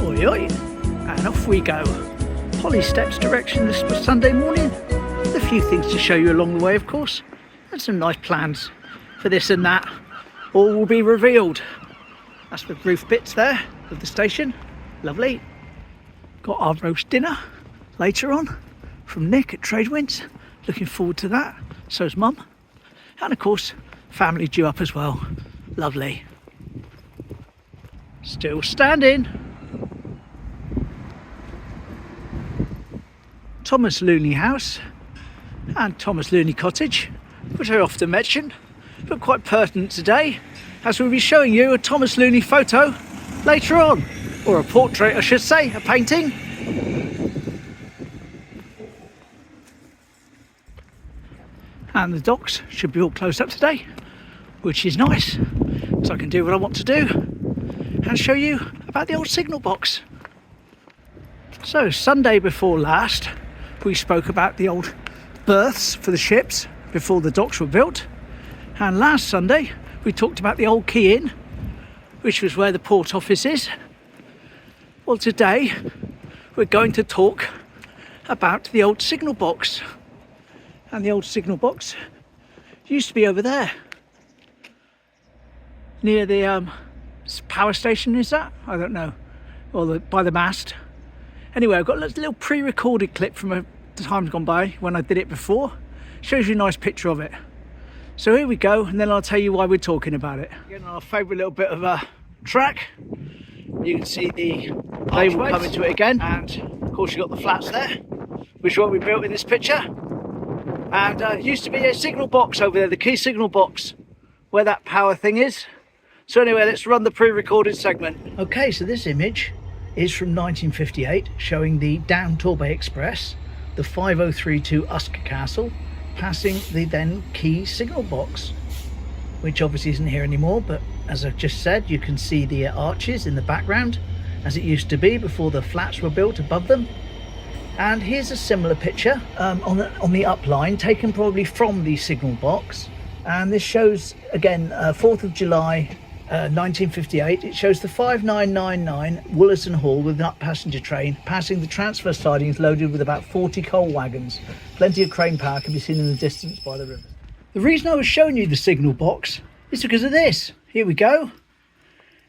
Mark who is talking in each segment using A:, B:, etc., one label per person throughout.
A: Oi oi, and off we go. Polly Steps direction this Sunday morning. A few things to show you along the way, of course, and some nice plans for this and that. All will be revealed. That's the roof bits there of the station. Lovely. Got our roast dinner later on from Nick at Tradewinds. Looking forward to that. So's Mum. And of course, family due up as well. Lovely. Still standing. Thomas Luny House and Thomas Luny Cottage, which I often mention, but quite pertinent today, as we'll be showing you a Thomas Luny photo later on, or a portrait I should say, a painting. And the docks should be all closed up today, which is nice, so I can do what I want to do and show you about the old signal box. So Sunday before last, we spoke about the old berths for the ships before the docks were built, and last Sunday we talked about the Old Quay Inn, which was where the port office is. Well, today we're going to talk about the old signal box, and the old signal box used to be over there near the power station, is that? I don't know, or by the mast. Anyway, I've got a little pre-recorded clip from a time gone by when I did it before. Shows you a nice picture of it. So here we go, and then I'll tell you why we're talking about it. Again, our favourite little bit of a track. You can see the label coming to it again, and of course you've got the flats there, which is what we built in this picture. And it used to be a signal box over there, the key signal box, where that power thing is. So anyway, let's run the pre-recorded segment. Okay, so this image is from 1958, showing the Down Torbay Express, the 5032 Usker Castle, passing the then key signal box, which obviously isn't here anymore, but as I've just said, you can see the arches in the background, as it used to be before the flats were built above them. And here's a similar picture on the up line, taken probably from the signal box, and this shows again 4th of July 1958. It shows the 5999 Wollaston Hall with an up passenger train passing the transfer sidings loaded with about 40 coal wagons. Plenty of crane power can be seen in the distance by the river. The reason I was showing you the signal box is because of this. Here we go.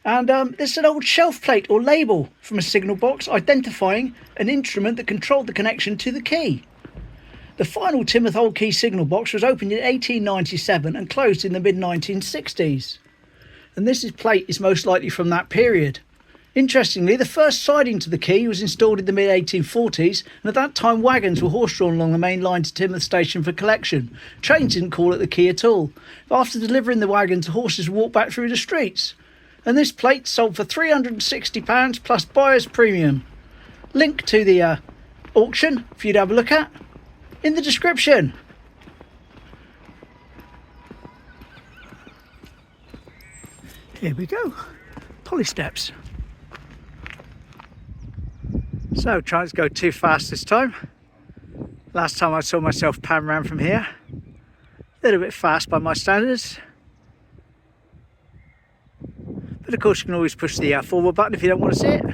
A: And this is an old shelf plate or label from a signal box identifying an instrument that controlled the connection to the quay. The final Teignmouth Old Quay Signal Box was opened in 1897 and closed in the mid-1960s. And this plate is most likely from that period. Interestingly, the first siding to the quay was installed in the mid-1840s, and at that time wagons were horse-drawn along the main line to Teignmouth station for collection. Trains didn't call at the quay at all. But after delivering the wagons, the horses walked back through the streets. And this plate sold for £360 plus buyer's premium. Link to the auction for you to have a look at in the description. Here we go, Polly Steps. So trying to go too fast this time. Last time I saw myself pan around from here. A little bit fast by my standards. But of course you can always push the forward button if you don't want to see it.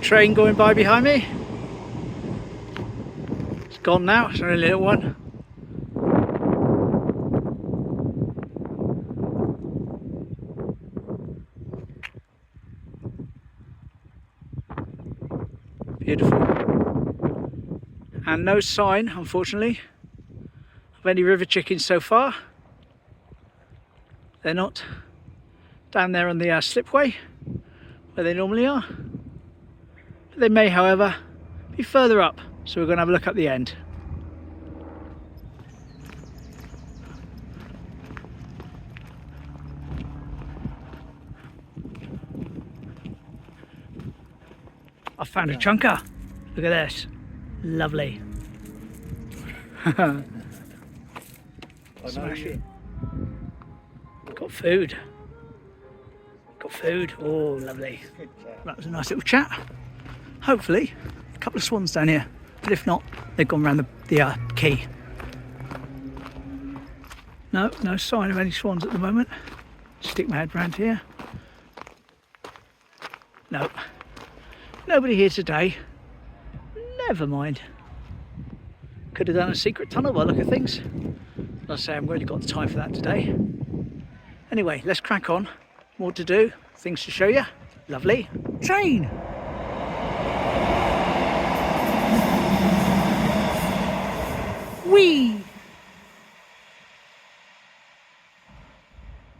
A: Train going by behind me. It's gone now, it's only a little one. Beautiful. And no sign, unfortunately, of any river chickens so far. They're not down there on the slipway where they normally are. They may, however, be further up, so we're going to have a look at the end. I found a chunker. Look at this. Lovely. Smash it. Got food. Got food. Oh, lovely. That was a nice little chat. Hopefully, a couple of swans down here. But if not, they've gone around the quay. No, no sign of any swans at the moment. Stick my head round here. No. Nobody here today. Never mind. Could have done a secret tunnel by the look of things. Like I say, I haven't really got the time for that today. Anyway, let's crack on. More to do, things to show you. Lovely. Train! Whee!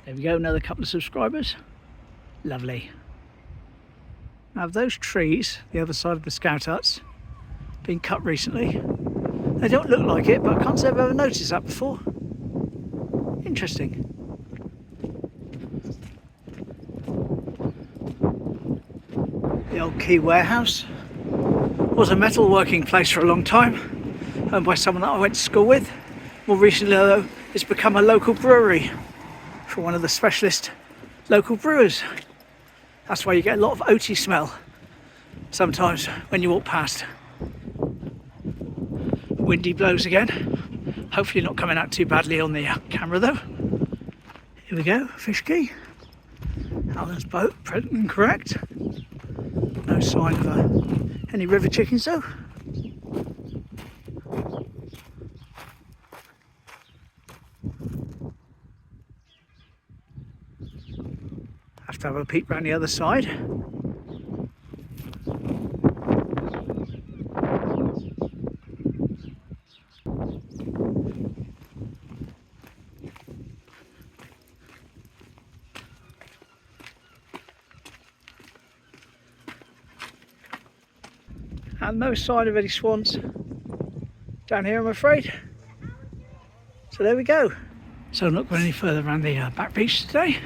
A: There we go, another couple of subscribers. Lovely. Now, those trees, the other side of the scout huts, been cut recently. They don't look like it, but I can't say I've ever noticed that before. Interesting. The Old Quay warehouse was a metalworking place for a long time, owned by someone that I went to school with. More recently, though, it's become a local brewery for one of the specialist local brewers. That's why you get a lot of oaty smell sometimes when you walk past. Windy blows again. Hopefully not coming out too badly on the camera though. Here we go, fish quay. Alan's boat, present and correct. No sign of any river chickens though. Have to have a peek round the other side. And no sign of any swans down here, I'm afraid. So there we go. So I'm not going any further around the back beach today.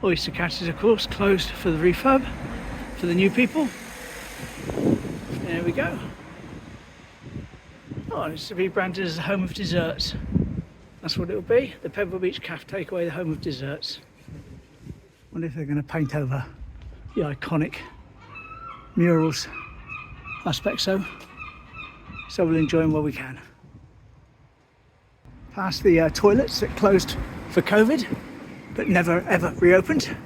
A: Oyster catches, of course, closed for the refurb for the new people. There we go. Oh, it's to be branded as the home of desserts. That's what it'll be. The Pebble Beach Cafe Takeaway, the home of desserts. Wonder if they're going to paint over the iconic murals. I expect so. So we'll enjoy them while we can. Past the toilets that closed for COVID, but never ever reopened.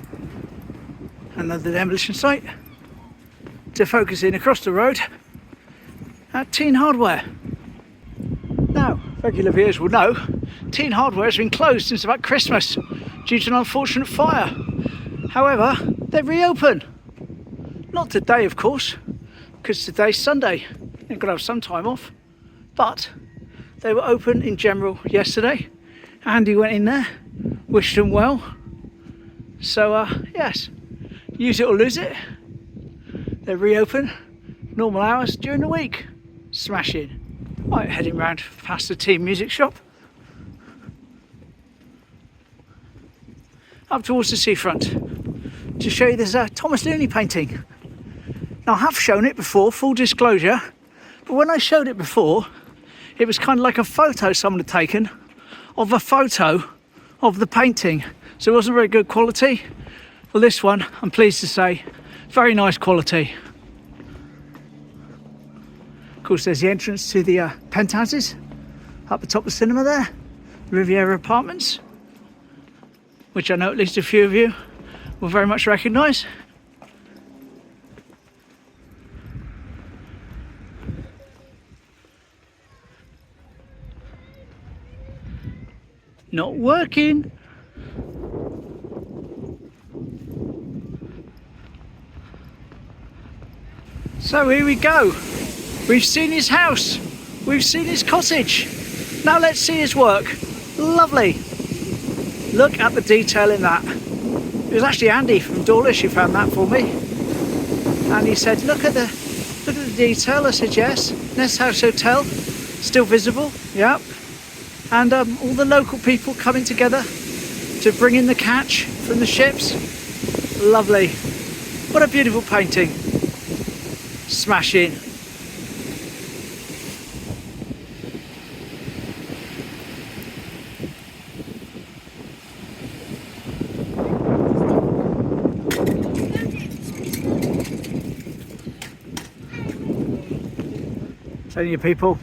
A: Another demolition site. To focus in across the road at Teen Hardware. Now, regular viewers will know, Teen Hardware has been closed since about Christmas due to an unfortunate fire. However, they're reopened. Not today, of course, because today's Sunday. They've got to have some time off. But they were open in general yesterday. Andy went in there, wished them well. So, yes, use it or lose it. They're reopen, normal hours during the week. Smashing. Right, heading round past the Team Music Shop. Up towards the seafront to show you this Thomas Luny painting. Now, I have shown it before, full disclosure, but when I showed it before, it was kind of like a photo someone had taken of a photo of the painting, so it wasn't very good quality. Well, this one, I'm pleased to say, very nice quality. Of course, there's the entrance to the penthouses up the top of the cinema there, Riviera Apartments, which I know at least a few of you will very much recognise. Not working. So here we go. We've seen his house. We've seen his cottage. Now let's see his work. Lovely. Look at the detail in that. It was actually Andy from Dawlish who found that for me. And he said, look at the detail. I said, yes. Nest House Hotel, still visible. Yep. And all the local people coming together to bring in the catch from the ships. Lovely. What a beautiful painting. Smashing. Plenty of people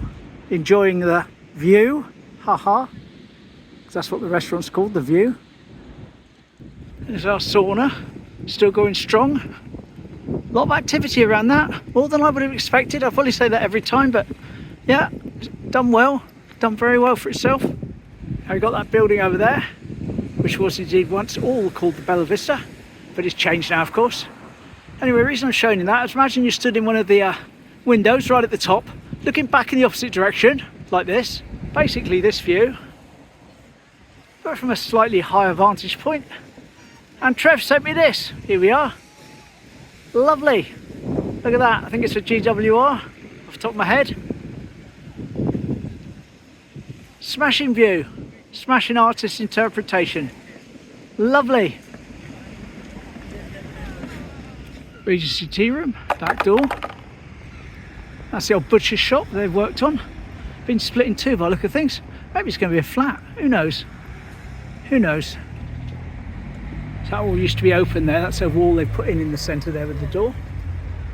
A: enjoying the view, haha. That's what the restaurant's called, the View. There's our sauna, still going strong. A lot of activity around that, more than I would have expected. I'll probably say that every time, but yeah, it's done well, done very well for itself. And we've got that building over there, which was indeed once all called the Bella Vista, but it's changed now, of course. Anyway, the reason I'm showing you that is imagine you stood in one of the windows right at the top, looking back in the opposite direction, like this. Basically this view, but from a slightly higher vantage point. And Trev sent me this. Here we are. Lovely. Look at that. I think it's a GWR off the top of my head. Smashing view. Smashing artist interpretation. Lovely. Regency tea room. Back door. That's the old butcher's shop they've worked on. Been split in two by the look of things. Maybe it's going to be a flat. Who knows? Who knows? So that all used to be open there. That's a wall they've put in the centre there with the door.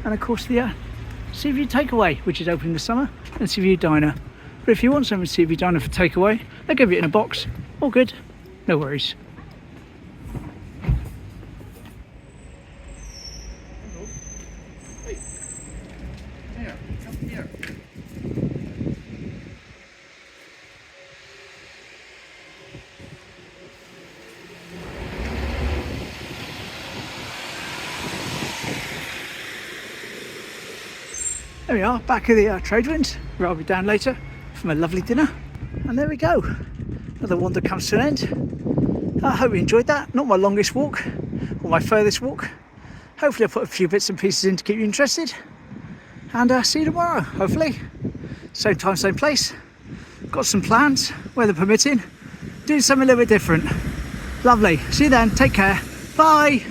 A: And of course the Seaview Takeaway, which is open in the summer, and Seaview Diner. But if you want some Seaview Diner for takeaway, they'll give you it in a box. All good. No worries. There we are, back at the trade winds, where I'll be down later for my lovely dinner. And there we go. Another wander comes to an end. I hope you enjoyed that. Not my longest walk, or my furthest walk. Hopefully I'll put a few bits and pieces in to keep you interested. And see you tomorrow, hopefully. Same time, same place. Got some plans, weather permitting. Doing something a little bit different. Lovely. See you then. Take care. Bye.